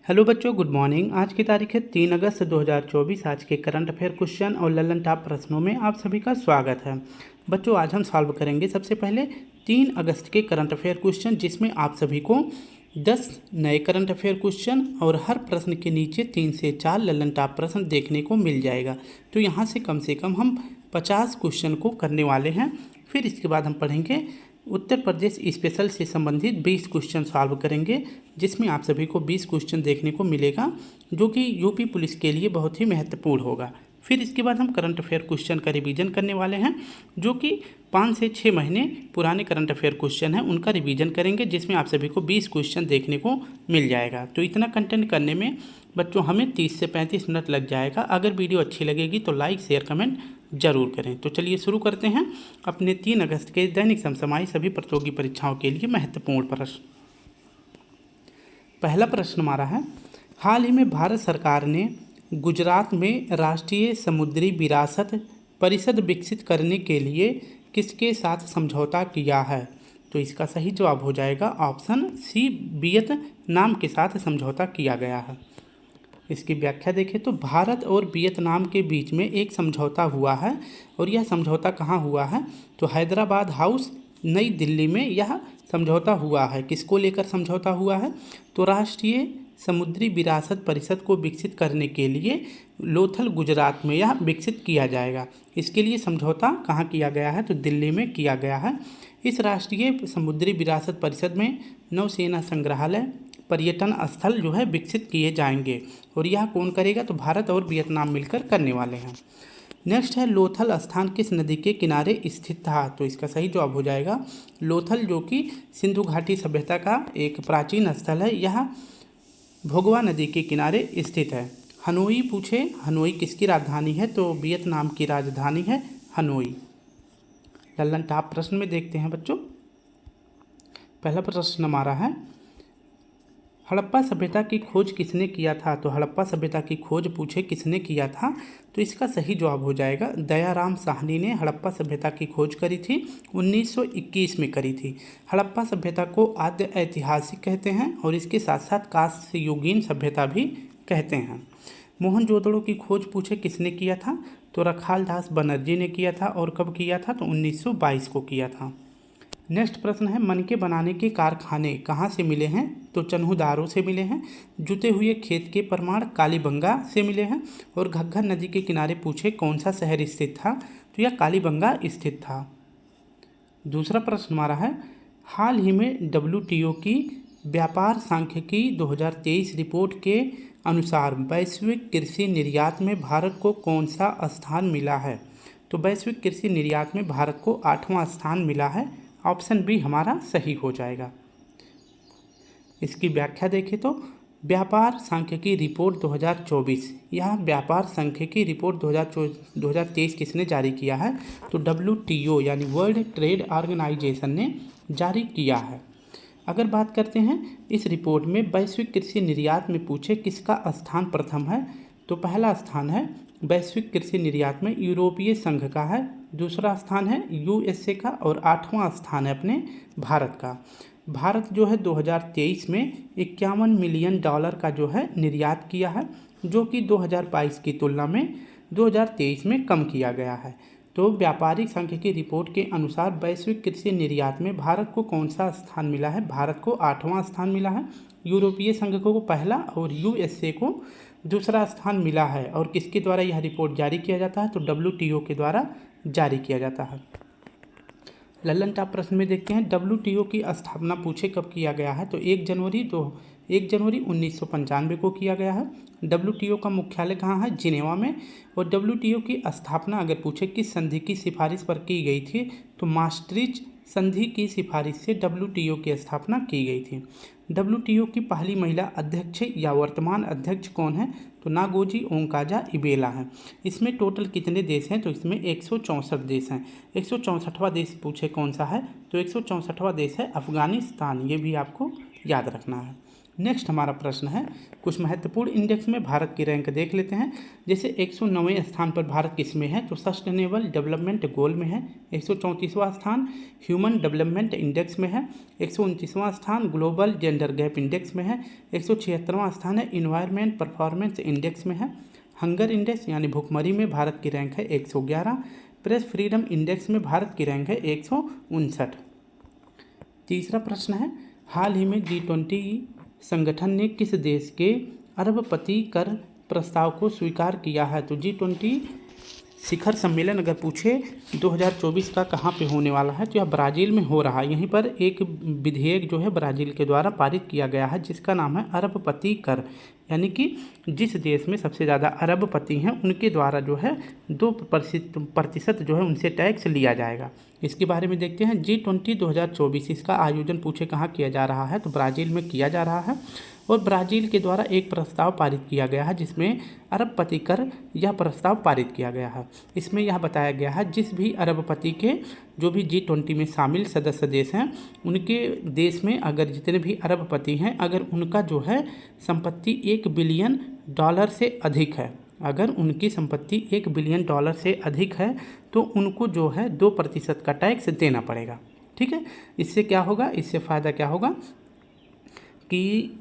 Hello बच्चों, good morning. आज की तारीख है 3 अगस्त 2024। आज के करंट अफेयर क्वेश्चन और ललन टॉप प्रश्नों में आप सभी का स्वागत है। बच्चों, आज हम सॉल्व करेंगे सबसे पहले 3 अगस्त के करंट अफेयर क्वेश्चन, जिसमें आप सभी को 10 नए करंट अफेयर क्वेश्चन और हर प्रश्न के नीचे 3 से 4 ललन टॉप प्रश्न देखने को मिल जाएगा। तो यहाँ से कम हम 50 क्वेश्चन को करने वाले हैं। फिर इसके बाद हम पढ़ेंगे उत्तर प्रदेश स्पेशल से संबंधित 20 क्वेश्चन सॉल्व करेंगे, जिसमें आप सभी को 20 क्वेश्चन देखने को मिलेगा, जो कि यूपी पुलिस के लिए बहुत ही महत्वपूर्ण होगा। फिर इसके बाद हम करंट अफेयर क्वेश्चन का रिवीजन करने वाले हैं, जो कि 5 से 6 महीने पुराने करंट अफेयर क्वेश्चन हैं, उनका रिवीजन करेंगे, जिसमें आप सभी को 20 क्वेश्चन देखने को मिल जाएगा। तो इतना कंटेंट करने में बच्चों हमें 30 से 35 मिनट लग जाएगा। अगर वीडियो अच्छी लगेगी तो लाइक, शेयर, कमेंट जरूर करें। तो चलिए शुरू करते हैं अपने 3 अगस्त के दैनिक समसामयिक सभी प्रतियोगी परीक्षाओं के लिए महत्वपूर्ण प्रश्न। पहला प्रश्न हमारा है, हाल ही में भारत सरकार ने गुजरात में राष्ट्रीय समुद्री विरासत परिषद विकसित करने के लिए किसके साथ समझौता किया है? तो इसका सही जवाब हो जाएगा ऑप्शन सी, वियतनाम के साथ समझौता किया गया है। इसकी व्याख्या देखें तो भारत और वियतनाम के बीच में एक समझौता हुआ है, और यह समझौता कहाँ हुआ है? तो हैदराबाद हाउस, नई दिल्ली में यह समझौता हुआ है। किसको लेकर समझौता हुआ है? तो राष्ट्रीय समुद्री विरासत परिषद को विकसित करने के लिए लोथल, गुजरात में यह विकसित किया जाएगा। इसके लिए समझौता कहाँ किया गया है? तो दिल्ली में किया गया है। इस राष्ट्रीय समुद्री विरासत परिषद में नौसेना संग्रहालय, पर्यटन स्थल जो है विकसित किए जाएंगे, और यह कौन करेगा? तो भारत और वियतनाम मिलकर करने वाले हैं। नेक्स्ट है, लोथल स्थान किस नदी के किनारे स्थित था? तो इसका सही जवाब हो जाएगा लोथल, जो कि सिंधु घाटी सभ्यता का एक प्राचीन स्थल है। यह भोगवा नदी के किनारे स्थित है। हनोई पूछे, हनोई किसकी राजधानी है? तो वियतनाम की राजधानी है हनोई। लल्लन टॉप प्रश्न में देखते हैं बच्चों। पहला प्रश्न हमारा है, हड़प्पा सभ्यता की खोज किसने किया था? तो हड़प्पा सभ्यता की खोज पूछे किसने किया था? तो इसका सही जवाब हो जाएगा दयाराम साहनी ने हड़प्पा सभ्यता की खोज करी थी, 1921 में करी थी। हड़प्पा सभ्यता को आद्य ऐतिहासिक कहते हैं, और इसके साथ साथ कांस्य युगीन सभ्यता भी कहते हैं। मोहनजोदड़ो की खोज पूछे किसने किया था? तो रखाल दास बनर्जी ने किया था, और कब किया था? तो 1922 को किया था। नेक्स्ट प्रश्न है, मनके बनाने के कारखाने कहाँ से मिले हैं? तो चन्हुदारों से मिले हैं। जुते हुए खेत के प्रमाण कालीबंगा से मिले हैं। और घग्गर नदी के किनारे पूछे कौन सा शहर स्थित था? तो यह कालीबंगा स्थित था। दूसरा प्रश्न हमारा है, हाल ही में WTO की व्यापार सांख्यिकी 2023 रिपोर्ट के अनुसार वैश्विक कृषि निर्यात में भारत को कौन सा स्थान मिला है? तो वैश्विक कृषि निर्यात में भारत को 8वां स्थान मिला है। ऑप्शन बी हमारा सही हो जाएगा। इसकी व्याख्या देखें तो व्यापार सांख्यिकी रिपोर्ट 2024, यह व्यापार सांख्यिकी रिपोर्ट 2023 किसने जारी किया है? तो WTO यानी वर्ल्ड ट्रेड ऑर्गेनाइजेशन ने जारी किया है। अगर बात करते हैं इस रिपोर्ट में वैश्विक कृषि निर्यात में पूछे किसका स्थान प्रथम है? तो पहला स्थान है वैश्विक कृषि निर्यात में यूरोपीय संघ का है, दूसरा स्थान है USA का, और 8वां स्थान है अपने भारत का। भारत जो है 2023 में $51 मिलियन का जो है निर्यात किया है, जो कि 2022 की तुलना में 2023 में कम किया गया है। तो व्यापारिक सांख्यिकी रिपोर्ट के अनुसार वैश्विक कृषि निर्यात में भारत को कौन सा स्थान मिला है? भारत को 8वां स्थान मिला है। यूरोपीय संघ को पहला और USA को दूसरा स्थान मिला है। और किसके द्वारा यह रिपोर्ट जारी किया जाता है? तो WTO के द्वारा जारी किया जाता है। लल्लन टॉप प्रश्न में देखते हैं, WTO की स्थापना पूछे कब किया गया है? तो 1 जनवरी 1995 को किया गया है। WTO का मुख्यालय कहाँ है? जिनेवा में। और WTO की स्थापना अगर पूछे किस संधि की सिफारिश पर की गई थी? तो maastricht संधि की सिफारिश से WTO की स्थापना की गई थी। WTO की पहली महिला अध्यक्ष या वर्तमान अध्यक्ष कौन है? तो नागोजी ओंकाजा इबेला है। इसमें टोटल कितने देश हैं? तो इसमें 164 देश हैं। 164वां देश पूछे कौन सा है? तो 164वां देश है अफगानिस्तान। ये भी आपको याद रखना है। नेक्स्ट हमारा प्रश्न है, कुछ महत्वपूर्ण इंडेक्स में भारत की रैंक देख लेते हैं। जैसे 109वें स्थान पर भारत किस में है, तो सस्टेनेबल डेवलपमेंट गोल में है। 134वां स्थान ह्यूमन डेवलपमेंट इंडेक्स में है। 129वां स्थान ग्लोबल जेंडर गैप इंडेक्स में है। 176वां स्थान है इन्वायरमेंट परफॉर्मेंस इंडेक्स में है। हंगर इंडेक्स यानी भुखमरी में भारत की रैंक है 111। प्रेस फ्रीडम इंडेक्स में भारत की रैंक है 159। तीसरा प्रश्न है, हाल ही में G20 संगठन ने किस देश के अरबपति कर प्रस्ताव को स्वीकार किया है। तो G20 शिखर सम्मेलन अगर पूछे 2024 का कहाँ पे होने वाला है, तो यह ब्राज़ील में हो रहा है। यहीं पर एक विधेयक जो है ब्राज़ील के द्वारा पारित किया गया है जिसका नाम है अरबपति कर, यानी कि जिस देश में सबसे ज़्यादा अरबपति हैं उनके द्वारा जो है 2% जो है उनसे टैक्स लिया जाएगा। इसके बारे में देखते हैं। G20 2024 इसका आयोजन पूछे कहाँ किया जा रहा है, तो ब्राज़ील में किया जा रहा है और ब्राज़ील के द्वारा एक प्रस्ताव पारित किया गया है जिसमें अरबपति कर यह प्रस्ताव पारित किया गया है। इसमें यह बताया गया है जिस भी अरबपति के जो भी G20 में शामिल सदस्य देश हैं उनके देश में अगर जितने भी अरबपति हैं अगर उनका जो है संपत्ति $1 बिलियन से अधिक है, अगर उनकी संपत्ति $1 बिलियन से अधिक है तो उनको जो है 2% का टैक्स देना पड़ेगा। ठीक है, इससे क्या होगा, इससे फ़ायदा क्या होगा कि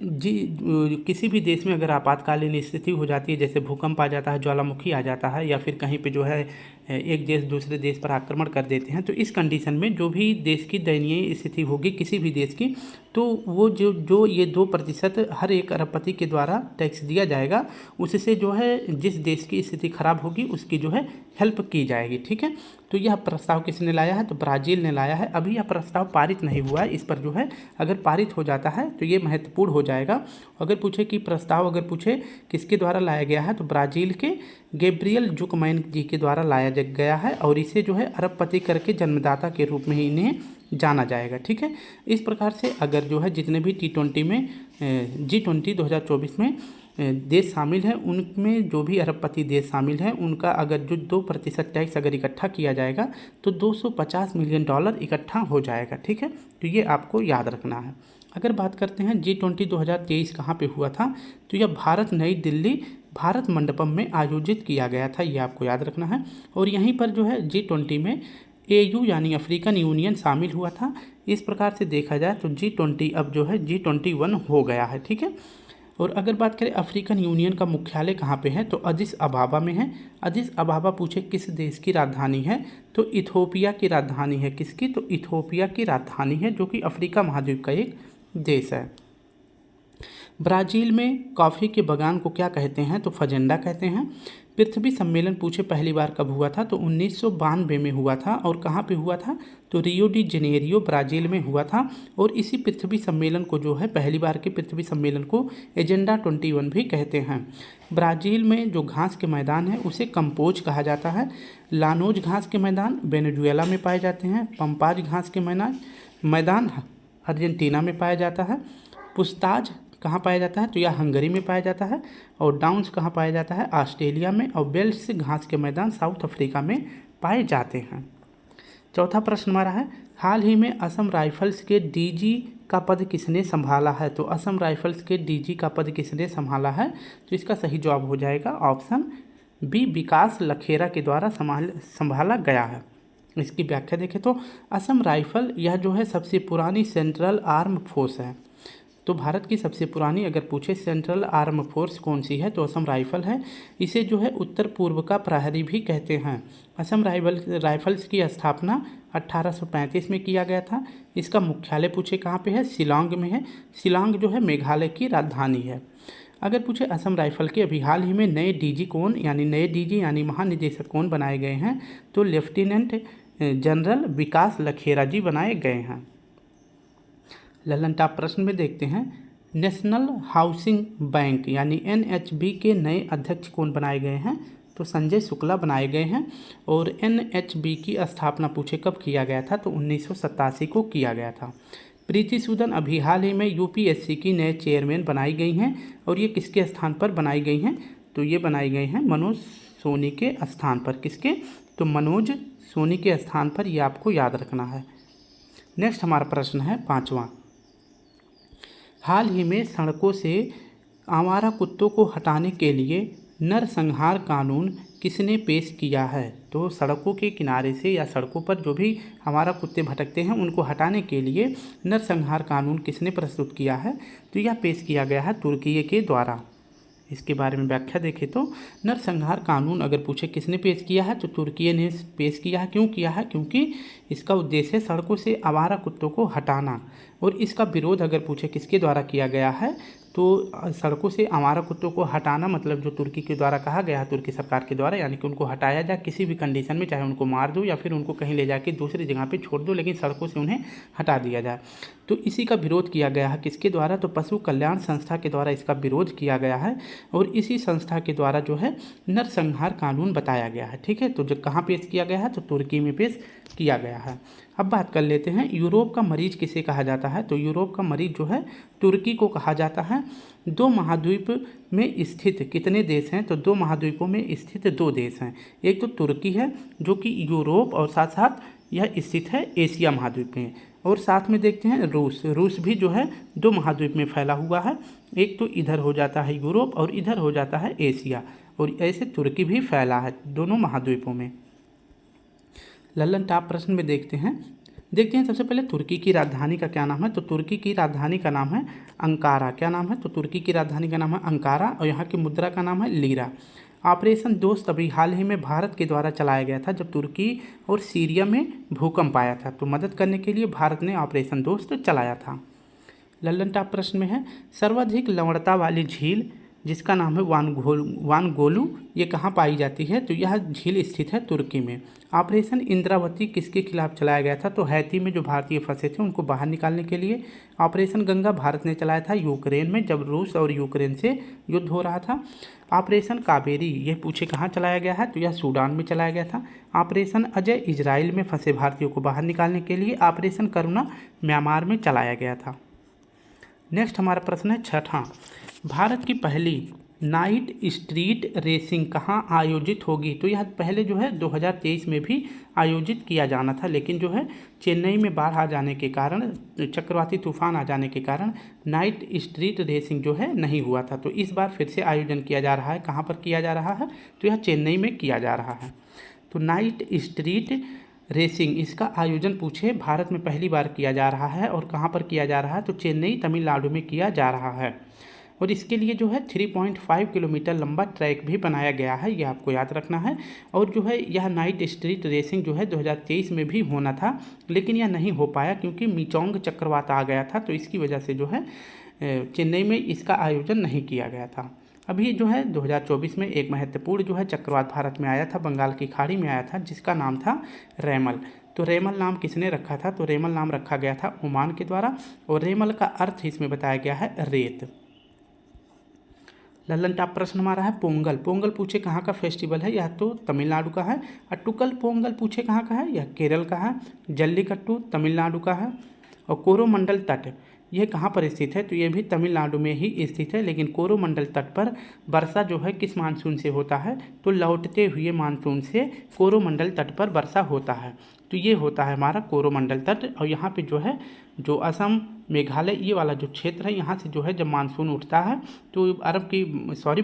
किसी भी देश में अगर आपातकालीन स्थिति हो जाती है, जैसे भूकंप आ जाता है, ज्वालामुखी आ जाता है या फिर कहीं पे जो है एक देश दूसरे देश पर आक्रमण कर देते हैं, तो इस कंडीशन में जो भी देश की दयनीय स्थिति होगी किसी भी देश की, तो वो जो ये 2% हर एक अरबपति के द्वारा टैक्स दिया जाएगा, उससे जो है जिस देश की स्थिति खराब होगी उसकी जो है हेल्प की जाएगी। ठीक है, तो यह प्रस्ताव किसने लाया है, तो ब्राज़ील ने लाया है। अभी यह प्रस्ताव पारित नहीं हुआ है, इस पर जो है अगर पारित हो जाता है तो ये महत्वपूर्ण हो जाएगा। अगर पूछे कि प्रस्ताव अगर पूछे किसके द्वारा लाया गया है, तो ब्राज़ील के गैब्रियल जुकमैन जी के द्वारा लाया गया है और इसे जो है अरबपति कर के जन्मदाता के रूप में ही इन्हें जाना जाएगा। ठीक है, इस प्रकार से अगर जो है जितने भी G20 2024 में देश शामिल हैं उनमें जो भी अरबपति देश शामिल हैं उनका अगर जो 2% टैक्स अगर इकट्ठा किया जाएगा तो $250 मिलियन इकट्ठा हो जाएगा। ठीक है, तो ये आपको याद रखना है। अगर बात करते हैं G20 2023 कहाँ पे हुआ था, तो यह भारत नई दिल्ली भारत मंडपम में आयोजित किया गया था, ये आपको याद रखना है। और यहीं पर जो है G20 में AU यानी अफ्रीकन यूनियन शामिल हुआ था। इस प्रकार से देखा जाए तो G20 अब जो है G21 हो गया है। ठीक है, और अगर बात करें अफ्रीकन यूनियन का मुख्यालय कहाँ पे है, तो अदिस अबाबा में है। अदिस अबाबा पूछे किस देश की राजधानी है, तो इथोपिया की राजधानी है। किसकी, तो इथोपिया की राजधानी है जो कि अफ्रीका महाद्वीप का एक देश है। ब्राज़ील में कॉफ़ी के बागान को क्या कहते हैं, तो फजेंडा कहते हैं। पृथ्वी सम्मेलन पूछे पहली बार कब हुआ था, तो 1992 में हुआ था। और कहाँ पे हुआ था, तो रियो डी जेनेरियो ब्राज़ील में हुआ था। और इसी पृथ्वी सम्मेलन को जो है पहली बार के पृथ्वी सम्मेलन को एजेंडा 21 भी कहते हैं। ब्राज़ील में जो घास के मैदान है उसे कंपोज कहा जाता है। लानोज घास के मैदान वेनेजुएला में पाए जाते हैं। पंपाज घास के मैदान अर्जेंटीना में पाया जाता है। पुस्ताज कहाँ पाया जाता है, तो यह हंगरी में पाया जाता है। और डाउन्स कहाँ पाया जाता है, ऑस्ट्रेलिया में। और बेल्ट्स घास के मैदान साउथ अफ्रीका में पाए जाते हैं। चौथा प्रश्न हमारा है, हाल ही में असम राइफल्स के DG का पद किसने संभाला है, तो असम राइफल्स के DG का पद किसने संभाला है, तो इसका सही जवाब हो जाएगा ऑप्शन बी, विकास लखेरा के द्वारा संभाला गया है। इसकी व्याख्या देखें तो असम राइफल यह जो है सबसे पुरानी सेंट्रल आर्म फोर्स है। तो भारत की सबसे पुरानी अगर पूछे सेंट्रल आर्म फोर्स कौन सी है, तो असम राइफल है। इसे जो है उत्तर पूर्व का प्रहरी भी कहते हैं। असम राइफल्स की स्थापना 1835 में किया गया था। इसका मुख्यालय पूछे कहाँ पे है, शिलांग में है। शिलांग जो है मेघालय की राजधानी है। अगर पूछे असम राइफल के अभी हाल ही में नए DG यानी महानिदेशक कौन बनाए गए हैं, तो लेफ्टिनेंट जनरल विकास लखेरा जी बनाए गए हैं। ललन टॉप प्रश्न में देखते हैं, नेशनल हाउसिंग बैंक यानी NHB के नए अध्यक्ष कौन बनाए गए हैं, तो संजय शुक्ला बनाए गए हैं। और NHB की स्थापना पूछे कब किया गया था, तो 1987 को किया गया था। प्रीति सूदन अभी हाल ही में UPSC की नए चेयरमैन बनाई गई हैं। और ये किसके स्थान पर बनाई गई हैं, तो ये बनाई गई हैं मनोज सोनी के स्थान पर। किसके, तो मनोज सोनी के स्थान पर, ये आपको याद रखना है। नेक्स्ट हमारा प्रश्न है 5वां, हाल ही में सड़कों से आवारा कुत्तों को हटाने के लिए नरसंहार कानून किसने पेश किया है? तो सड़कों के किनारे से या सड़कों पर जो भी हमारा कुत्ते भटकते हैं उनको हटाने के लिए नरसंहार कानून किसने प्रस्तुत किया है? तो यह पेश किया गया है तुर्की के द्वारा। इसके बारे में व्याख्या देखें तो नरसंहार कानून अगर पूछे किसने पेश किया है तो तुर्की ने पेश किया है। क्यों किया है? क्योंकि इसका उद्देश्य सड़कों से आवारा कुत्तों को हटाना, और इसका विरोध अगर पूछे किसके द्वारा किया गया है तो सड़कों से आवारा कुत्तों को हटाना मतलब जो तुर्की के द्वारा कहा गया है, तुर्की सरकार के द्वारा, यानी कि उनको हटाया जाए किसी भी कंडीशन में, चाहे उनको मार दो या फिर उनको कहीं ले जाके दूसरी जगह पे छोड़ दो, लेकिन सड़कों से उन्हें हटा दिया जाए। तो इसी का विरोध किया गया है किसके द्वारा? तो पशु कल्याण संस्था के द्वारा इसका विरोध किया गया है, और इसी संस्था के द्वारा जो है नरसंहार कानून बताया गया है। ठीक है, तो जो कहाँ पेश किया गया है? तो तुर्की में पेश किया गया है। अब बात कर लेते हैं यूरोप का मरीज किसे कहा जाता है? तो यूरोप का मरीज जो है तुर्की को कहा जाता है। दो महाद्वीप में स्थित कितने देश हैं? तो दो महाद्वीपों में स्थित दो देश हैं। एक तो तुर्की है जो कि यूरोप और साथ साथ यह स्थित है एशिया महाद्वीप में, और साथ में देखते हैं रूस भी जो है दो महाद्वीप में फैला हुआ है। एक तो इधर हो जाता है यूरोप और इधर हो जाता है एशिया, और ऐसे तुर्की भी फैला है दोनों महाद्वीपों में। लल्लन टॉप प्रश्न में देखते हैं सबसे पहले तुर्की की राजधानी का क्या नाम है? तो तुर्की की राजधानी का नाम है अंकारा। क्या नाम है? तो तुर्की की राजधानी का नाम है अंकारा, और यहाँ की मुद्रा का नाम है लीरा। ऑपरेशन दोस्त अभी हाल ही में भारत के द्वारा चलाया गया था जब तुर्की और सीरिया में भूकंप आया था, तो मदद करने के लिए भारत ने ऑपरेशन दोस्त चलाया था। लल्लन टॉप प्रश्न में है सर्वाधिक लवणता वाली झील जिसका नाम है वानगोलू, ये कहाँ पाई जाती है? तो यह झील स्थित है तुर्की में। ऑपरेशन इंद्रावती किसके खिलाफ चलाया गया था? तो हैती में जो भारतीय फंसे थे उनको बाहर निकालने के लिए। ऑपरेशन गंगा भारत ने चलाया था यूक्रेन में जब रूस और यूक्रेन से युद्ध हो रहा था। ऑपरेशन कावेरी यह पूछे कहाँ चलाया गया है? तो यह सूडान में चलाया गया था। ऑपरेशन अजय इजराइल में फंसे भारतीयों को बाहर निकालने के लिए। ऑपरेशन करुणा म्यांमार में चलाया गया था। नेक्स्ट हमारा प्रश्न है छठा, भारत की पहली नाइट स्ट्रीट रेसिंग कहाँ आयोजित होगी? तो यह पहले जो है 2023 में भी आयोजित किया जाना था, लेकिन जो है चेन्नई में बाढ़ आ जाने के कारण, चक्रवाती तूफान आ जाने के कारण नाइट स्ट्रीट रेसिंग जो है नहीं हुआ था। तो इस बार फिर से आयोजन किया जा रहा है। कहाँ पर किया जा रहा है? तो यह चेन्नई में किया जा रहा है। तो नाइट स्ट्रीट रेसिंग इसका आयोजन पूछे भारत में पहली बार किया जा रहा है, और कहाँ पर किया जा रहा है? तो चेन्नई तमिलनाडु में किया जा रहा है, और इसके लिए जो है 3.5 किलोमीटर लंबा ट्रैक भी बनाया गया है, ये आपको याद रखना है। और जो है यह नाइट स्ट्रीट रेसिंग जो है 2023 में भी होना था, लेकिन यह नहीं हो पाया क्योंकि मिचोंग चक्रवात आ गया था, तो इसकी वजह से जो है चेन्नई में इसका आयोजन नहीं किया गया था। अभी जो है 2024 में एक महत्वपूर्ण जो है चक्रवात भारत में आया था, बंगाल की खाड़ी में आया था, जिसका नाम था रेमल। तो रेमल नाम किसने रखा था? तो रेमल नाम रखा गया था ओमान के द्वारा, और रेमल का अर्थ इसमें बताया गया है रेत। लल्लन टॉप प्रश्न हमारा है पोंगल। पोंगल पूछे कहाँ का फेस्टिवल है? यह तो तमिलनाडु का है। अट्टुकल पोंगल पूछे कहाँ का है? यह केरल का है। जल्लीकट्टू तमिलनाडु का है। और कोरोमंडल तट यह कहाँ पर स्थित है? तो ये भी तमिलनाडु में ही स्थित है, लेकिन कोरोमंडल तट पर वर्षा जो है किस मानसून से होता है? तो लौटते हुए मानसून से कोरोमंडल तट पर वर्षा होता है। तो ये होता है हमारा कोरोमंडल तट, और यहाँ पे जो है जो असम मेघालय ये वाला जो क्षेत्र है, यहाँ से जो है जब मानसून उठता है तो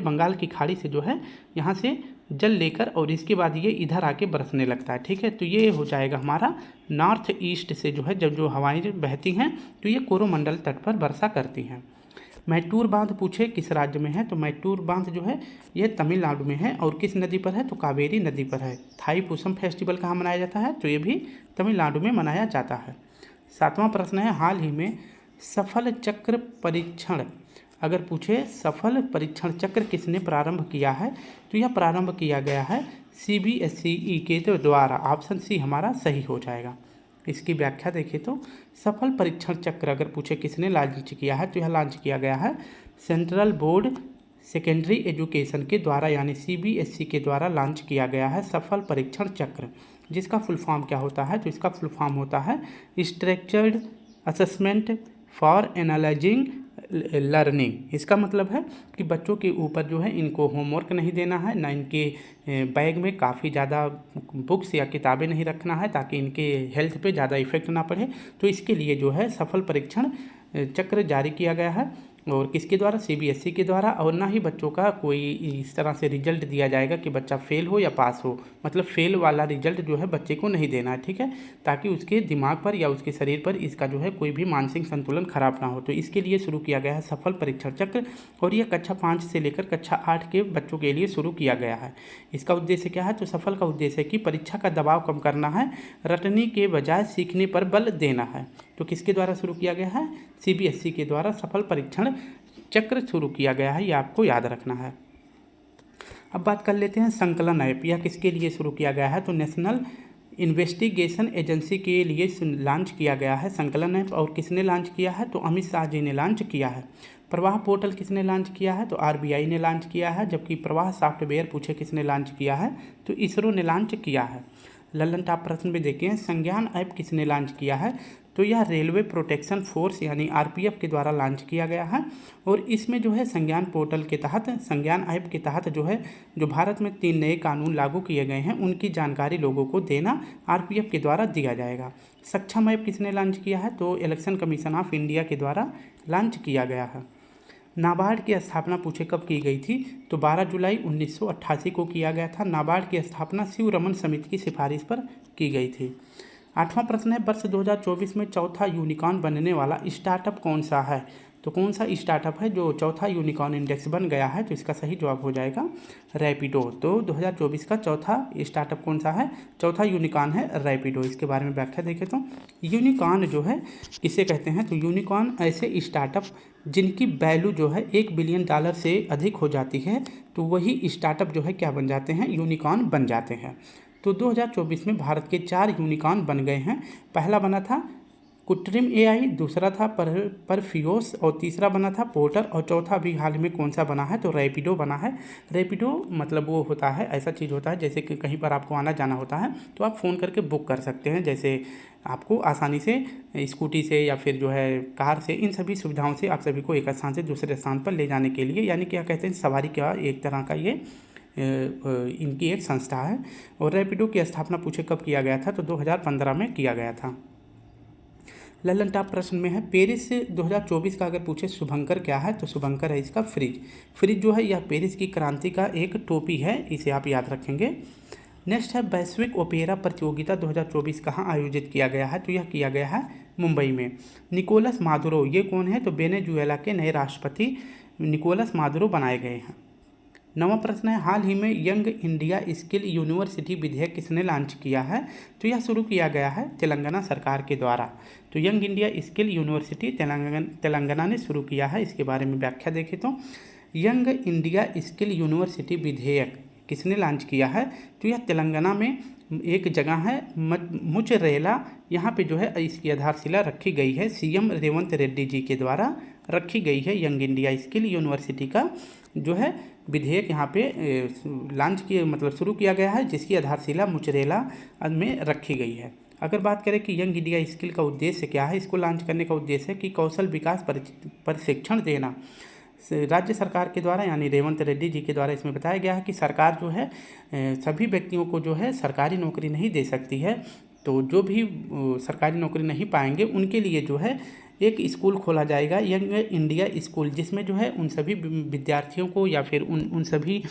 बंगाल की खाड़ी से जो है यहाँ से जल लेकर और इसके बाद ये इधर आके बरसने लगता है। ठीक है, तो ये हो जाएगा हमारा नॉर्थ ईस्ट से जो है जब जो हवाएं बहती हैं तो ये कोरोमंडल तट पर वर्षा करती हैं। मैटूर बांध पूछे किस राज्य में है? तो मैटूर बांध जो है यह तमिलनाडु में है, और किस नदी पर है? तो कावेरी नदी पर है। थाईपुसम फेस्टिवल कहाँ मनाया जाता है? तो ये भी तमिलनाडु में मनाया जाता है। सातवां प्रश्न है हाल ही में सफल चक्र परीक्षण अगर पूछे सफल परीक्षण चक्र किसने प्रारंभ किया है? तो यह प्रारंभ किया गया है CBSE के द्वारा। ऑप्शन सी हमारा सही हो जाएगा। इसकी व्याख्या देखें तो सफल परीक्षण चक्र अगर पूछे किसने लॉन्च किया है? तो यह लॉन्च किया गया है सेंट्रल बोर्ड सेकेंडरी एजुकेशन के द्वारा, यानी CBSE के द्वारा लॉन्च किया गया है सफल परीक्षण चक्र। जिसका फुल फॉर्म क्या होता है? तो इसका फुल फॉर्म होता है structured assessment for analysing learning. इसका मतलब है कि बच्चों के ऊपर जो है इनको होमवर्क नहीं देना है, ना इनके बैग में काफ़ी ज़्यादा बुक्स या किताबें नहीं रखना है ताकि इनके हेल्थ पे ज़्यादा इफेक्ट ना पड़े। तो इसके लिए जो है सफल परीक्षण चक्र जारी किया गया है और किसके द्वारा, सीबीएसई के द्वारा। और ना ही बच्चों का कोई इस तरह से रिजल्ट दिया जाएगा कि बच्चा फेल हो या पास हो, मतलब फेल वाला रिजल्ट जो है बच्चे को नहीं देना है, ठीक है, ताकि उसके दिमाग पर या उसके शरीर पर इसका जो है कोई भी मानसिक संतुलन खराब ना हो। तो इसके लिए शुरू किया गया है सफल परीक्षण चक्र और यह कक्षा 5 से लेकर कक्षा 8 के बच्चों के लिए शुरू किया गया है। इसका उद्देश्य क्या है, तो सफल का उद्देश्य है कि परीक्षा का दबाव कम करना है, रटने के बजाय सीखने पर बल देना है। तो किसके द्वारा शुरू किया गया है, सीबीएसई के द्वारा सफल परीक्षण चक्र शुरू किया गया है, ये आपको याद रखना है। अब बात कर लेते हैं संकलन ऐप, यह किसके लिए शुरू किया गया है, तो नेशनल इन्वेस्टिगेशन एजेंसी के लिए लॉन्च किया गया है संकलन ऐप। और किसने लॉन्च किया है, तो अमित शाह जी ने लॉन्च किया है। प्रवाह पोर्टल किसने लॉन्च किया है, तो आरबीआई ने लॉन्च किया है। जबकि प्रवाह सॉफ्टवेयर पूछे किसने लॉन्च किया है, तो इसरो ने लॉन्च किया है। ललन टॉप प्रश्न में देखिए, संज्ञान ऐप किसने लॉन्च किया है, तो यह रेलवे प्रोटेक्शन फोर्स यानी आरपीएफ के द्वारा लॉन्च किया गया है। और इसमें जो है संज्ञान पोर्टल के तहत, संज्ञान ऐप के तहत जो है जो भारत में 3 नए कानून लागू किए गए हैं उनकी जानकारी लोगों को देना आरपीएफ के द्वारा दिया जाएगा। सक्षम ऐप किसने लॉन्च किया है, तो इलेक्शन कमीशन ऑफ इंडिया के द्वारा लॉन्च किया गया है। नाबार्ड की स्थापना पूछे कब की गई थी, तो 12 जुलाई 1988 को किया गया था। नाबार्ड की स्थापना शिव रमन समिति की सिफारिश पर की गई थी। 8वां प्रश्न है, वर्ष 2024 में चौथा यूनिकॉर्न बनने वाला स्टार्टअप कौन सा है, तो कौन सा स्टार्टअप है जो चौथा यूनिकॉर्न इंडेक्स बन गया है, तो इसका सही जवाब हो जाएगा रैपिडो। तो 2024 का चौथा स्टार्टअप कौन सा है, चौथा यूनिकॉर्न है रैपिडो। इसके बारे में व्याख्या देखें तो यूनिकॉर्न जो है किसे कहते हैं, तो यूनिकॉर्न ऐसे स्टार्टअप जिनकी वैल्यू जो है $1 बिलियन से अधिक हो जाती है, तो वही स्टार्टअप जो है क्या बन जाते हैं, यूनिकॉर्न बन जाते हैं। तो 2024 में भारत के 4 यूनिकॉर्न बन गए हैं। पहला बना था कृत्रिम एआई, दूसरा था परफियोस और तीसरा बना था पोर्टर और चौथा भी हाल में कौन सा बना है, तो रैपिडो बना है। रैपिडो मतलब वो होता है, ऐसा चीज़ होता है जैसे कि कहीं पर आपको आना जाना होता है तो आप फ़ोन करके बुक कर सकते हैं, जैसे आपको आसानी से स्कूटी से या फिर जो है कार से, इन सभी सुविधाओं से आप सभी को एक स्थान से दूसरे स्थान पर ले जाने के लिए, यानी क्या कहते हैं सवारी का एक तरह का ये इनकी एक संस्था है। और रैपिडो की स्थापना पूछे कब किया गया था, तो 2015 में किया गया था। ललन टॉप प्रश्न में है, पेरिस 2024 का अगर पूछे शुभंकर क्या है, तो शुभंकर है इसका फ्रिज। फ्रिज जो है यह पेरिस की क्रांति का एक टोपी है, इसे आप याद रखेंगे। नेक्स्ट है, वैश्विक ओपेरा प्रतियोगिता 2024 कहाँ आयोजित किया गया है, तो यह किया गया है मुंबई में। निकोलस मादुरो ये कौन है, तो वेनेजुएला के नए राष्ट्रपति निकोलस मादुरो बनाए गए हैं। 9वां प्रश्न है, हाल ही में यंग इंडिया स्किल यूनिवर्सिटी विधेयक किसने लॉन्च किया है, तो यह शुरू किया गया है तेलंगाना सरकार के द्वारा। तो young India skill university Telangana ने शुरू किया है। इसके बारे में व्याख्या देखें तो यंग इंडिया स्किल यूनिवर्सिटी विधेयक किसने लॉन्च किया है, तो यह तेलंगाना में एक जगह है मुचरेला, यहाँ पे जो है इसकी आधारशिला रखी गई है, सीएम रेवंत रेड्डी जी के द्वारा रखी गई है। यंग इंडिया स्किल यूनिवर्सिटी का जो है विधेयक यहाँ पे लॉन्च किया, मतलब शुरू किया गया है, जिसकी आधारशिला मुचरेला में रखी गई है। अगर बात करें कि यंग इंडिया स्किल का उद्देश्य क्या है, इसको लॉन्च करने का उद्देश्य है कि कौशल विकास प्रशिक्षण देना राज्य सरकार के द्वारा, यानी रेवंत रेड्डी जी के द्वारा इसमें बताया गया है कि सरकार जो है सभी व्यक्तियों को जो है सरकारी नौकरी नहीं दे सकती है। तो जो भी सरकारी नौकरी नहीं पाएंगे उनके लिए जो है एक स्कूल खोला जाएगा, यंग इंडिया स्कूल, जिसमें जो है उन सभी विद्यार्थियों को या फिर उन सभी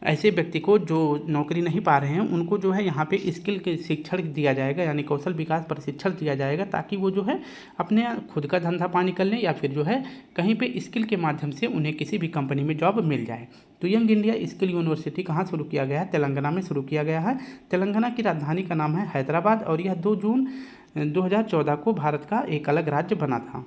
ऐसे व्यक्ति को जो नौकरी नहीं पा रहे हैं उनको जो है यहाँ पे स्किल के शिक्षण दिया जाएगा, यानी कौशल विकास प्रशिक्षण दिया जाएगा, ताकि वो जो है अपने खुद का धंधा पानी कर लें या फिर जो है कहीं पे स्किल के माध्यम से उन्हें किसी भी कंपनी में जॉब मिल जाए। तो यंग इंडिया स्किल यूनिवर्सिटी कहाँ शुरू किया गया है, तेलंगाना में शुरू किया गया है। तेलंगाना की राजधानी का नाम है हैदराबाद और यह 2 जून 2014 को भारत का एक अलग राज्य बना था।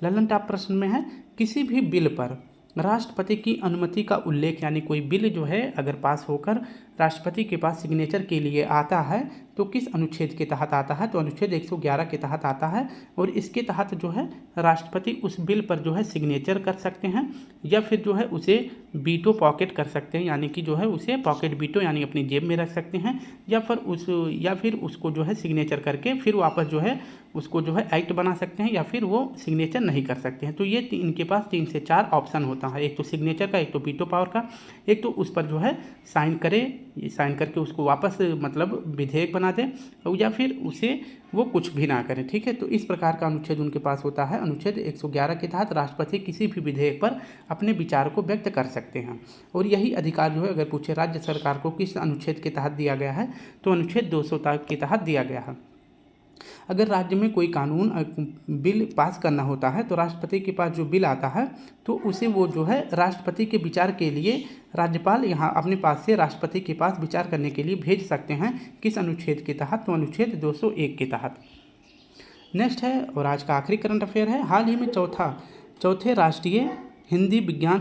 ललन टॉप प्रश्न में है, किसी भी बिल पर राष्ट्रपति की अनुमति का उल्लेख, यानी कोई बिल जो है अगर पास होकर राष्ट्रपति के पास सिग्नेचर के लिए आता है तो किस अनुच्छेद के तहत आता है, तो अनुच्छेद 111 के तहत आता है। और इसके तहत जो है राष्ट्रपति उस बिल पर जो है सिग्नेचर कर सकते हैं या फिर जो है उसे वीटो पॉकेट कर सकते हैं, यानी कि जो है उसे पॉकेट वीटो यानी अपनी जेब में रख सकते हैं, या फिर उसको जो है सिग्नेचर करके फिर वापस जो है उसको जो है एक्ट बना सकते हैं, या फिर वो सिग्नेचर नहीं कर सकते हैं। तो ये इनके पास 3 से 4 ऑप्शन होता है, एक तो सिग्नेचर का, एक तो वीटो पावर का, एक तो उस पर जो है साइन करे ये साइन करके उसको वापस मतलब विधेयक बना दें, या फिर उसे वो कुछ भी ना करें। ठीक है, तो इस प्रकार का अनुच्छेद उनके पास होता है। अनुच्छेद 111 के तहत राष्ट्रपति किसी भी विधेयक पर अपने विचार को व्यक्त कर सकते हैं, और यही अधिकार जो है अगर पूछे राज्य सरकार को किस अनुच्छेद के तहत दिया गया है, तो अनुच्छेद 200 के तहत दिया गया है। अगर राज्य में कोई कानून बिल पास करना होता है तो राष्ट्रपति के पास जो बिल आता है तो उसे वो जो है राष्ट्रपति के विचार के लिए राज्यपाल यहाँ अपने पास से राष्ट्रपति के पास विचार करने के लिए भेज सकते हैं। किस अनुच्छेद के तहत? तो अनुच्छेद 201 के तहत। नेक्स्ट है, और आज का आखिरी करंट अफेयर है, हाल ही में चौथे राष्ट्रीय हिंदी विज्ञान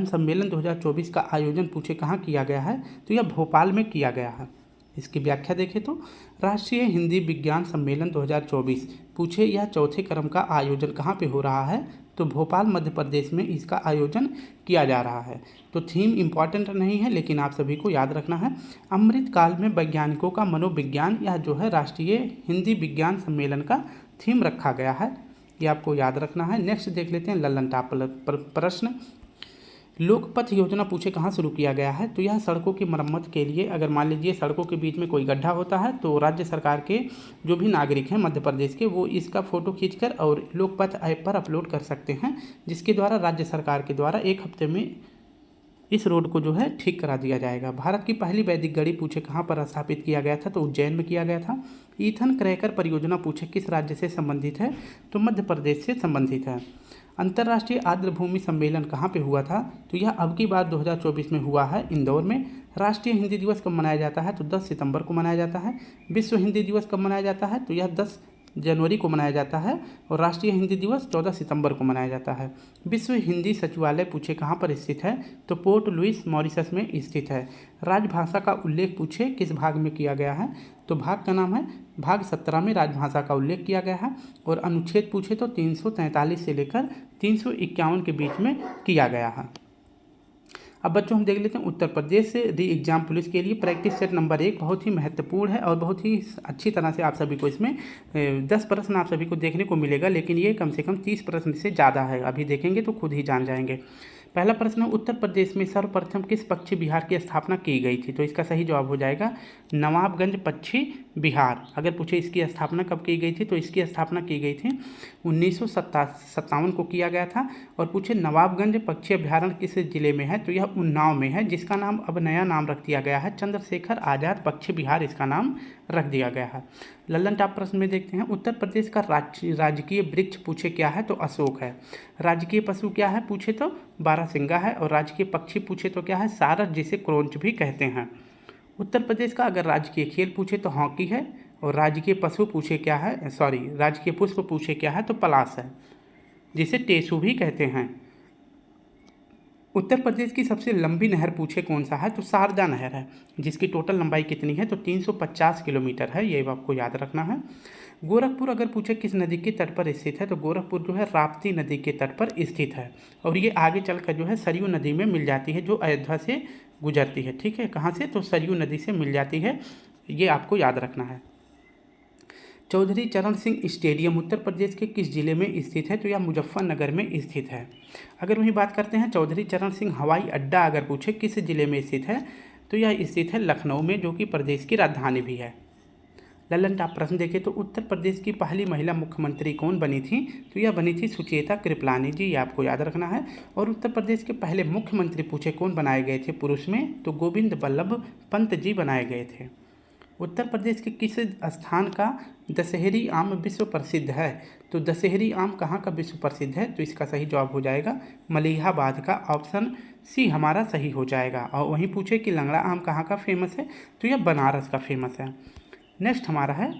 सम्मेलन 2024 का आयोजन पूछे कहाँ किया गया है? तो यह भोपाल में किया गया है। इसकी व्याख्या देखें तो राष्ट्रीय हिंदी विज्ञान सम्मेलन 2024 पूछे यह चौथे क्रम का आयोजन कहाँ पे हो रहा है? तो भोपाल मध्य प्रदेश में इसका आयोजन किया जा रहा है। तो थीम इम्पॉर्टेंट नहीं है, लेकिन आप सभी को याद रखना है, अमृत काल में वैज्ञानिकों का मनोविज्ञान, यह जो है राष्ट्रीय हिंदी विज्ञान सम्मेलन का थीम रखा गया है, ये आपको याद रखना है। नेक्स्ट देख लेते हैं लल्लन टॉप प्रश्न, लोकपथ योजना पूछे कहाँ शुरू किया गया है? तो यह सड़कों की मरम्मत के लिए, अगर मान लीजिए सड़कों के बीच में कोई गड्ढा होता है तो राज्य सरकार के जो भी नागरिक हैं मध्य प्रदेश के, वो इसका फ़ोटो खींचकर और लोकपथ ऐप पर अपलोड कर सकते हैं, जिसके द्वारा राज्य सरकार के द्वारा 1 हफ्ते में इस रोड को जो है ठीक करा दिया जाएगा। भारत की पहली वैदिक घड़ी पूछे कहाँ पर स्थापित किया गया था? तो उज्जैन में किया गया था। ईथन क्रैकर परियोजना पूछे किस राज्य से संबंधित है? तो मध्य प्रदेश से संबंधित है। अंतर्राष्ट्रीय आर्द्रभूमि सम्मेलन कहाँ पे हुआ था? तो यह अब की बार 2024 में हुआ है, इंदौर में। राष्ट्रीय हिंदी दिवस कब मनाया जाता है? तो 10 सितंबर को मनाया जाता है। विश्व हिंदी दिवस कब मनाया जाता है? तो यह 10 जनवरी को मनाया जाता है, और राष्ट्रीय हिंदी दिवस 14 सितंबर को मनाया जाता है। विश्व हिंदी सचिवालय पूछे कहाँ पर स्थित है? तो पोर्ट लुइस मॉरिशस में स्थित है। राजभाषा का उल्लेख पूछे किस भाग में किया गया है? तो भाग का नाम है भाग 17 में राजभाषा का उल्लेख किया गया है, और अनुच्छेद पूछे तो 343 से लेकर 351 के बीच में किया गया है। अब बच्चों हम देख लेते हैं उत्तर प्रदेश से री एग्जाम पुलिस के लिए प्रैक्टिस सेट नंबर 1 बहुत ही महत्वपूर्ण है, और बहुत ही अच्छी तरह से आप सभी को इसमें 10 प्रश्न आप सभी को देखने को मिलेगा, लेकिन ये कम से कम 30 प्रश्न से ज़्यादा है। अभी देखेंगे तो खुद ही जान जाएंगे। पहला प्रश्न, उत्तर प्रदेश में सर्वप्रथम किस पक्षी विहार की स्थापना की गई थी? तो इसका सही जवाब हो जाएगा नवाबगंज पक्षी विहार। अगर पूछे इसकी स्थापना कब की गई थी? तो इसकी स्थापना की गई थी 1957 को किया गया था। और पूछे नवाबगंज पक्षी अभ्यारण्य किस जिले में है? तो यह उन्नाव में है, जिसका नाम अब नया नाम रख दिया गया है चंद्रशेखर आज़ाद पक्षी विहार, इसका नाम रख दिया गया है। लल्लन टॉप प्रश्न में देखते हैं, उत्तर प्रदेश का राजकीय वृक्ष पूछे क्या है? तो अशोक है। राजकीय पशु क्या है? पूछे तो बारहसिंगा है। और राजकीय पक्षी पूछे तो क्या है? सारस, जिसे क्रोंच भी कहते हैं। उत्तर प्रदेश का अगर राजकीय खेल पूछे तो हॉकी है। और राजकीय पशु पूछे क्या है? राजकीय पुष्प पूछे क्या है? तो पलाश है, जिसे टेसु भी कहते हैं। उत्तर प्रदेश की सबसे लंबी नहर पूछे कौन सा है? तो शारदा नहर है, जिसकी टोटल लंबाई कितनी है? तो 350 किलोमीटर है, ये आपको याद रखना है। गोरखपुर अगर पूछे किस नदी के तट पर स्थित है? तो गोरखपुर जो है राप्ती नदी के तट पर स्थित है, और ये आगे चलकर जो है सरयू नदी में मिल जाती है, जो अयोध्या से गुजरती है। ठीक है, कहाँ से? तो सरयू नदी से मिल जाती है, ये आपको याद रखना है। चौधरी चरण सिंह स्टेडियम उत्तर प्रदेश के किस जिले में स्थित है? तो यह मुजफ्फरनगर में स्थित है। अगर वहीं बात करते हैं चौधरी चरण सिंह हवाई अड्डा अगर पूछे किस जिले में स्थित है? तो यह स्थित है लखनऊ में, जो कि प्रदेश की राजधानी भी है। लल्लन टॉप प्रश्न देखें तो उत्तर प्रदेश की पहली महिला मुख्यमंत्री कौन बनी थी? तो यह बनी थी सुचेता कृपलानी जी, ये आपको याद रखना है। और उत्तर प्रदेश के पहले मुख्यमंत्री पूछे कौन बनाए गए थे पुरुष में? तो गोविंद बल्लभ पंत जी बनाए गए थे। उत्तर प्रदेश के किस स्थान का दशहरी आम विश्व प्रसिद्ध है? तो दशहरी आम कहाँ का विश्व प्रसिद्ध है? तो इसका सही जवाब हो जाएगा मलिहाबाद का, ऑप्शन सी हमारा सही हो जाएगा। और वहीं पूछे कि लंगड़ा आम कहाँ का फेमस है? तो यह बनारस का फेमस है। नेक्स्ट हमारा है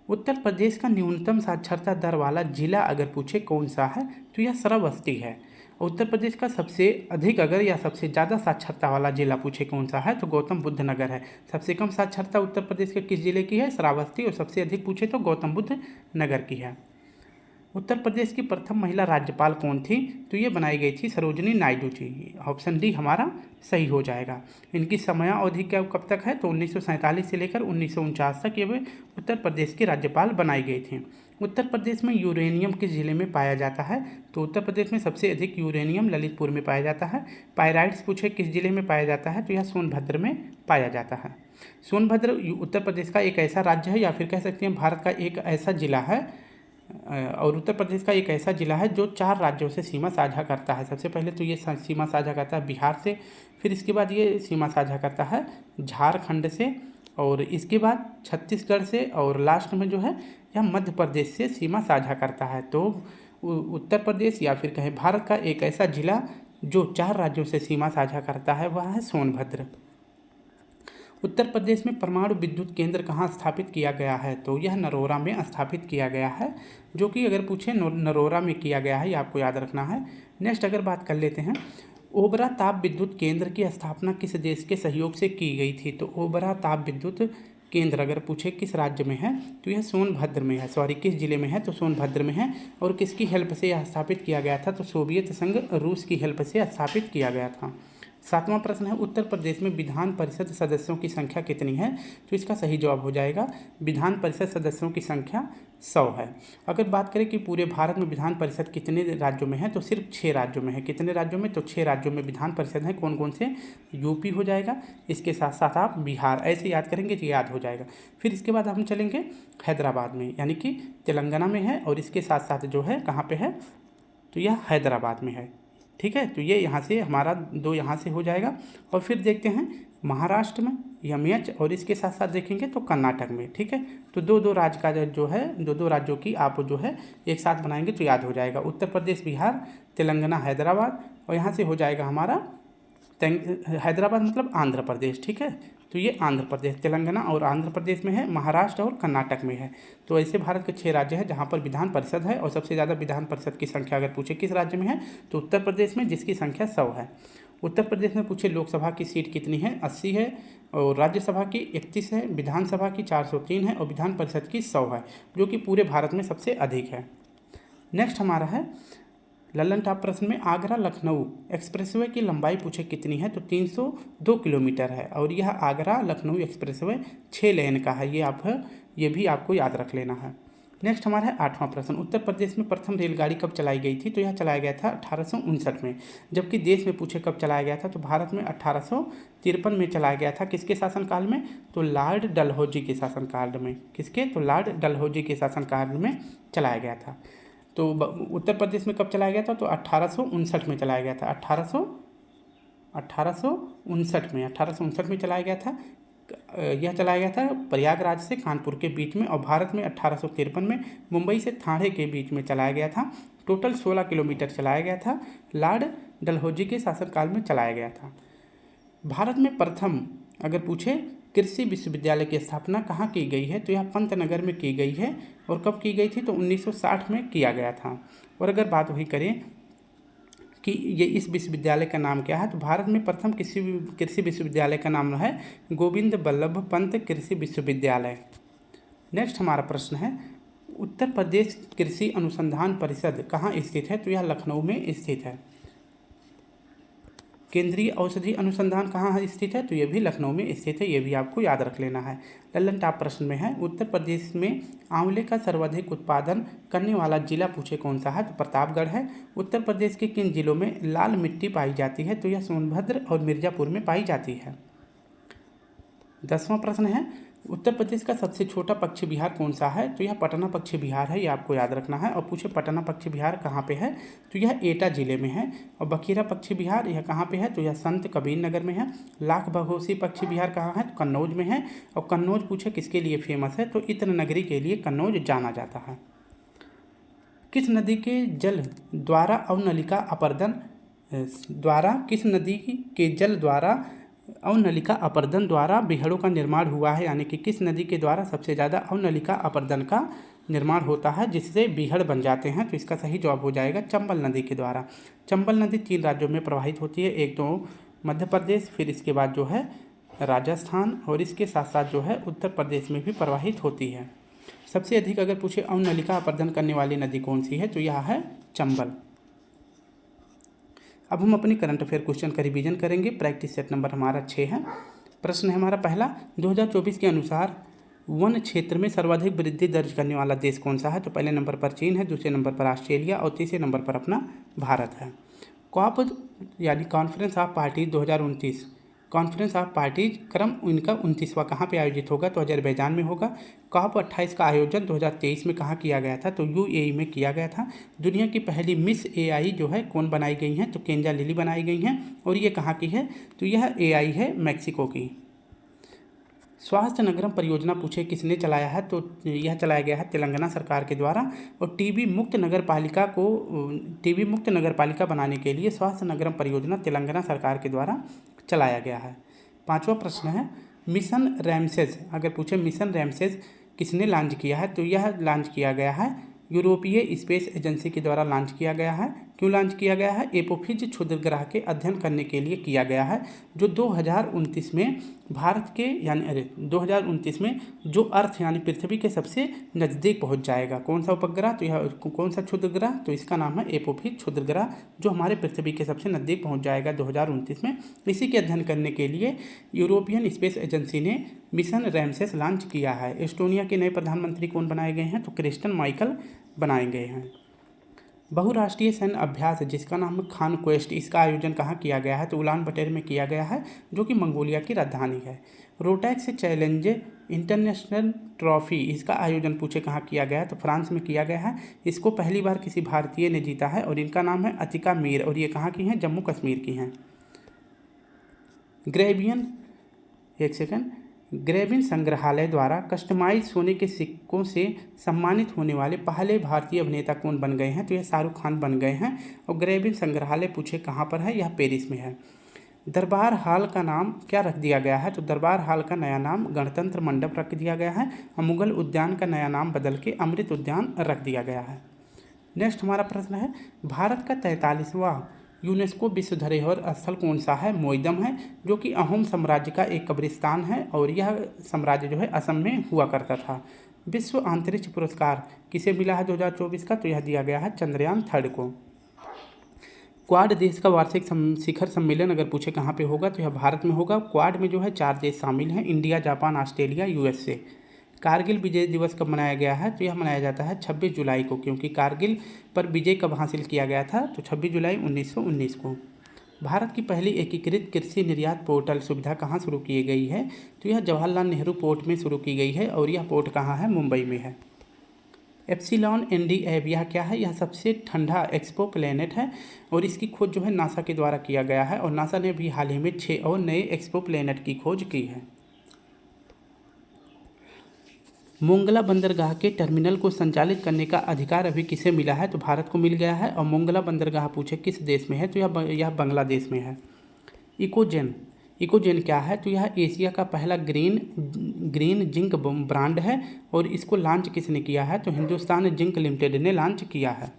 उत्तर प्रदेश का न्यूनतम साक्षरता दर वाला जिला अगर पूछे कौन सा है? तो यह श्रावस्ती है। उत्तर प्रदेश का सबसे अधिक अगर या सबसे ज़्यादा साक्षरता वाला जिला पूछे कौन सा है? तो गौतम बुद्ध नगर है। सबसे कम साक्षरता उत्तर प्रदेश के किस जिले की है? श्रावस्ती। और सबसे अधिक पूछे तो गौतम बुद्ध नगर की है। उत्तर प्रदेश की प्रथम महिला राज्यपाल कौन थी? तो ये बनाई गई थी सरोजिनी नायडू जी, ऑप्शन डी हमारा सही हो जाएगा। इनकी समयावधि क्या कब तक है? तो 1947 से लेकर 1949 तक ये उत्तर प्रदेश की राज्यपाल बनाई गई थी। उत्तर प्रदेश में यूरेनियम किस जिले में पाया जाता है? तो उत्तर प्रदेश में सबसे अधिक यूरेनियम ललितपुर में पाया जाता है। पायराइट्स पूछे किस जिले में पाया जाता है? तो यह सोनभद्र में पाया जाता है। सोनभद्र उत्तर प्रदेश का एक ऐसा राज्य है, या फिर कह सकते हैं भारत का एक ऐसा जिला है, और उत्तर प्रदेश का एक ऐसा जिला है जो 4 राज्यों से सीमा साझा करता है। सबसे पहले तो ये सीमा साझा करता है बिहार से, फिर इसके बाद ये सीमा साझा करता है झारखंड से, और इसके बाद छत्तीसगढ़ से, और लास्ट में जो है यह मध्य प्रदेश से सीमा साझा करता है। तो उत्तर प्रदेश या फिर कहें भारत का एक ऐसा जिला जो 4 राज्यों से सीमा साझा करता है वह है सोनभद्र। उत्तर प्रदेश में परमाणु विद्युत केंद्र कहाँ स्थापित किया गया है? तो यह नरोरा में स्थापित किया गया है, जो कि अगर पूछे नरोरा में किया गया है, ये आपको याद रखना है। नेक्स्ट अगर बात कर लेते हैं, ओबरा ताप विद्युत केंद्र की स्थापना किस देश के सहयोग से की गई थी? तो ओबरा ताप विद्युत केंद्र अगर पूछे किस राज्य में है, तो यह सोनभद्र में है, किस जिले में है? तो सोनभद्र में है। और किसकी हेल्प से यह स्थापित किया गया था? तो सोवियत संघ रूस की हेल्प से स्थापित किया गया था। 7वां प्रश्न है, उत्तर प्रदेश में विधान परिषद सदस्यों की संख्या कितनी है? तो इसका सही जवाब हो जाएगा विधान परिषद सदस्यों की संख्या 100 है। अगर बात करें कि पूरे भारत में विधान परिषद कितने राज्यों में है, तो सिर्फ 6 राज्यों में है। कितने राज्यों में? तो 6 राज्यों में विधान परिषद है। कौन कौन से? यूपी हो जाएगा, इसके साथ साथ आप बिहार, ऐसे याद करेंगे तो याद हो जाएगा। फिर इसके बाद हम चलेंगे हैदराबाद में, यानी कि तेलंगाना में है, और इसके साथ साथ जो है कहाँ पे है? तो यह हैदराबाद में है। ठीक है, तो ये यहाँ से हमारा 2 यहाँ से हो जाएगा। और फिर देखते हैं महाराष्ट्र में यमएच, और इसके साथ साथ देखेंगे तो कर्नाटक में। ठीक है, तो 2-2 राज्य का जो है 2-2 राज्यों की आप जो है एक साथ बनाएंगे तो याद हो जाएगा। उत्तर प्रदेश बिहार, तेलंगाना हैदराबाद, और यहाँ से हो जाएगा हमारा हैदराबाद मतलब आंध्र प्रदेश। ठीक है, तो ये आंध्र प्रदेश, तेलंगाना और आंध्र प्रदेश में है, महाराष्ट्र और कर्नाटक में है। तो ऐसे भारत के 6 राज्य हैं जहाँ पर विधान परिषद है, और सबसे ज़्यादा विधान परिषद की संख्या अगर पूछे किस राज्य में है, तो उत्तर प्रदेश में, जिसकी संख्या 100 है। उत्तर प्रदेश में पूछे लोकसभा की सीट कितनी है? 80 है, और राज्यसभा की 31 है, विधानसभा की 403 है, और विधान परिषद की 100 है, जो कि पूरे भारत में सबसे अधिक है। नेक्स्ट हमारा है लल्लन टॉप प्रश्न में, आगरा लखनऊ एक्सप्रेसवे की लंबाई पूछे कितनी है? तो 302 किलोमीटर है, और यह आगरा लखनऊ एक्सप्रेसवे 6 लेन का है। ये भी आपको याद रख लेना है। नेक्स्ट हमारा है 8वां प्रश्न, उत्तर प्रदेश में प्रथम रेलगाड़ी कब चलाई गई थी? तो यह चलाया गया था 1859 में। जबकि देश में पूछे कब चलाया गया था, तो भारत में 1853 में चलाया गया था। किसके शासनकाल में? तो लॉर्ड डलहौजी के शासनकाल में। किसके? तो लॉर्ड डलहौजी के शासनकाल में चलाया गया था। तो उत्तर प्रदेश में कब चलाया गया था? तो 1859 में चलाया गया था। 1859 में चलाया गया था। यह चलाया गया था प्रयागराज से कानपुर के बीच में, और भारत में 1853 में मुंबई से ठाणे के बीच में चलाया गया था। टोटल 16 किलोमीटर चलाया गया था। लॉर्ड डलहौजी के शासनकाल में चलाया गया था। भारत में प्रथम अगर पूछे कृषि विश्वविद्यालय की स्थापना कहाँ की गई है? तो यह पंतनगर में की गई है। और कब की गई थी? तो 1960 में किया गया था। और अगर बात वही करें कि ये इस विश्वविद्यालय का नाम क्या है, तो भारत में प्रथम कृषि विश्वविद्यालय का नाम है गोविंद बल्लभ पंत कृषि विश्वविद्यालय। नेक्स्ट हमारा प्रश्न है, उत्तर प्रदेश कृषि अनुसंधान परिषद कहाँ स्थित है? तो यह लखनऊ में स्थित है। केंद्रीय औषधि अनुसंधान कहाँ स्थित है? तो ये भी लखनऊ में स्थित है, ये भी आपको याद रख लेना है। लल्लन टॉप प्रश्न में है, उत्तर प्रदेश में आंवले का सर्वाधिक उत्पादन करने वाला जिला पूछे कौन सा है? तो प्रतापगढ़ है। उत्तर प्रदेश के किन जिलों में लाल मिट्टी पाई जाती है? तो यह सोनभद्र और मिर्ज़ापुर में पाई जाती है। 10वां प्रश्न है, उत्तर प्रदेश का सबसे छोटा पक्षी विहार कौन सा है? तो यह पटना पक्षी विहार है, ये आपको याद रखना है। और पूछे पटना पक्षी विहार कहाँ पे है? तो यह एटा जिले में है। और बखीरा पक्षी विहार यह कहाँ पे है? तो यह संत कबीर नगर में है। लाख बघोसी पक्षी विहार कहाँ है? तो कन्नौज में है। और कन्नौज पूछे किसके लिए फेमस है? तो इत्र नगरी के लिए कन्नौज जाना जाता है। किस नदी के जल द्वारा अवनलिका अपर्दन द्वारा बिहड़ों का निर्माण हुआ है? यानी कि किस नदी के द्वारा सबसे ज़्यादा अवनलिका अपर्दन का निर्माण होता है, जिससे बिहड़ बन जाते हैं? तो इसका सही जवाब हो जाएगा चंबल नदी के द्वारा। चंबल नदी 3 राज्यों में प्रवाहित होती है, एक तो मध्य प्रदेश, फिर इसके बाद जो है राजस्थान, और इसके साथ साथ जो है उत्तर प्रदेश में भी प्रवाहित होती है। सबसे अधिक अगर पूछे अवनलिका अपर्दन करने वाली नदी कौन सी है? तो यह है चंबल। अब हम अपनी करंट अफेयर क्वेश्चन का रिवीजन करेंगे। प्रैक्टिस सेट नंबर हमारा 6 है। प्रश्न है हमारा पहला, 2024 के अनुसार वन क्षेत्र में सर्वाधिक वृद्धि दर्ज करने वाला देश कौन सा है? तो पहले नंबर पर चीन है, दूसरे नंबर पर ऑस्ट्रेलिया और तीसरे नंबर पर अपना भारत है। कॉप यानी conference of parties 2029, conference of parties क्रम इनका 29वां कहाँ पे आयोजित होगा? तो अजरबैजान में होगा। कॉप 28 का आयोजन 2023 में कहाँ किया गया था? तो यूएई में किया गया था। दुनिया की पहली मिस एआई जो है कौन बनाई गई हैं? तो केंजा लिली बनाई गई हैं। और ये कहाँ की है? तो यह एआई है मैक्सिको की। स्वास्थ्य नगरम परियोजना पूछे किसने चलाया है? तो यह चलाया गया है तेलंगाना सरकार के द्वारा। और टीबी मुक्त नगर पालिका बनाने के लिए स्वास्थ्य नगरम परियोजना तेलंगाना सरकार के द्वारा चलाया गया है। 5वां प्रश्न है मिशन रैमसेस, अगर पूछे मिशन रैमसेस किसने लॉन्च किया है? तो यह लॉन्च किया गया है यूरोपीय स्पेस एजेंसी के द्वारा लॉन्च किया गया है। क्यों लॉन्च किया गया है? एपोफिज क्षुद्रग्रह के अध्ययन करने के लिए किया गया है, जो 2029 में भारत के 2029 में जो अर्थ यानी पृथ्वी के सबसे नज़दीक पहुंच जाएगा। कौन सा उपग्रह? तो यह कौन सा क्षुद्रग्रह? तो इसका नाम है एपोफिज क्षुद्रग्रह, जो हमारे पृथ्वी के सबसे नज़दीक पहुंच जाएगा 2029 में। इसी के अध्ययन करने के लिए यूरोपियन स्पेस एजेंसी ने मिशन रैमसेस लॉन्च किया है। एस्टोनिया के नए प्रधानमंत्री कौन बनाए गए हैं? तो क्रिस्टन माइकल बनाए गए हैं। बहुराष्ट्रीय सैन्य अभ्यास जिसका नाम है खान क्वेस्ट, इसका आयोजन कहाँ किया गया है? तो उलान बटर में किया गया है, जो कि मंगोलिया की राजधानी है। रोटैक्स चैलेंज इंटरनेशनल ट्रॉफी, इसका आयोजन पूछे कहाँ किया गया है? तो फ्रांस में किया गया है। इसको पहली बार किसी भारतीय ने जीता है और इनका नाम है अतिका मीर, और ये कहाँ की हैं? जम्मू कश्मीर की हैं। ग्रेबिन संग्रहालय द्वारा कस्टमाइज सोने के सिक्कों से सम्मानित होने वाले पहले भारतीय अभिनेता कौन बन गए हैं? तो यह शाहरुख खान बन गए हैं। और ग्रेबिन संग्रहालय पूछे कहाँ पर है? यह पेरिस में है। दरबार हाल का नाम क्या रख दिया गया है? तो दरबार हाल का नया नाम गणतंत्र मंडप रख दिया गया है। और मुगल उद्यान का नया नाम बदल के अमृत उद्यान रख दिया गया है। नेक्स्ट हमारा प्रश्न है भारत का 43वां यूनेस्को विश्व धरोहर स्थल कौन सा है? मोइदम है, जो कि अहोम साम्राज्य का एक कब्रिस्तान है और यह साम्राज्य जो है असम में हुआ करता था। विश्व अंतरिक्ष पुरस्कार किसे मिला है 2024 का? तो यह दिया गया है चंद्रयान 3 को। क्वाड देश का वार्षिक शिखर सम्मेलन अगर पूछे कहाँ पे होगा? तो यह भारत में होगा। क्वाड में जो है 4 देश शामिल हैं, India, Japan, Australia, USA. Kargil Vijay Diwas कब मनाया गया है? तो यह मनाया जाता है 26 जुलाई को, क्योंकि कारगिल पर विजय कब हासिल किया गया था? तो 26 जुलाई 1919 को। भारत की पहली एकीकृत कृषि निर्यात पोर्टल सुविधा कहाँ शुरू की गई है? तो यह जवाहरलाल नेहरू पोर्ट में शुरू की गई है, और यह पोर्ट कहाँ है? मुंबई में है। एप्सिलॉन एनडीएब यह क्या है? यह सबसे ठंडा एक्सपो प्लेनेट है, और इसकी खोज जो है नासा के द्वारा किया गया है, और नासा ने भी हाल ही में 6 और नए एक्सपो प्लेनेट की खोज की है। मोंगला बंदरगाह के टर्मिनल को संचालित करने का अधिकार अभी किसे मिला है? तो भारत को मिल गया है। और मोंगला बंदरगाह पूछे किस देश में है? तो यह बांग्लादेश में है। इकोजेन क्या है? तो यह एशिया का पहला ग्रीन जिंक ब्रांड है, और इसको लॉन्च किसने किया है? तो हिंदुस्तान जिंक लिमिटेड ने लॉन्च किया है।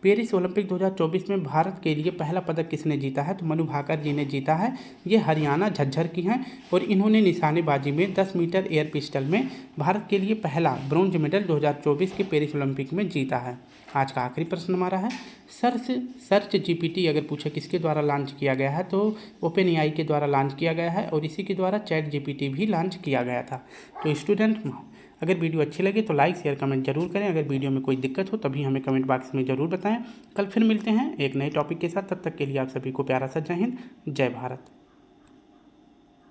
पेरिस ओलंपिक 2024 में भारत के लिए पहला पदक किसने जीता है? तो मनु भाकर जी ने जीता है। ये हरियाणा झज्जर की हैं, और इन्होंने निशानेबाजी में 10 मीटर एयर पिस्टल में भारत के लिए पहला ब्रॉन्ज मेडल 2024 के पेरिस ओलंपिक में जीता है। आज का आखिरी प्रश्न हमारा है सर्च जीपीटी अगर पूछे किसके द्वारा लॉन्च किया गया है? तो ओपन एआई के द्वारा लॉन्च किया गया है, और इसी के द्वारा चैट जीपीटी भी लॉन्च किया गया था। तो स्टूडेंट, अगर वीडियो अच्छी लगे तो लाइक शेयर कमेंट जरूर करें। अगर वीडियो में कोई दिक्कत हो तभी हमें कमेंट बॉक्स में ज़रूर बताएं। कल फिर मिलते हैं एक नए टॉपिक के साथ। तब तक के लिए आप सभी को प्यारा सा जय हिंद, जय भारत।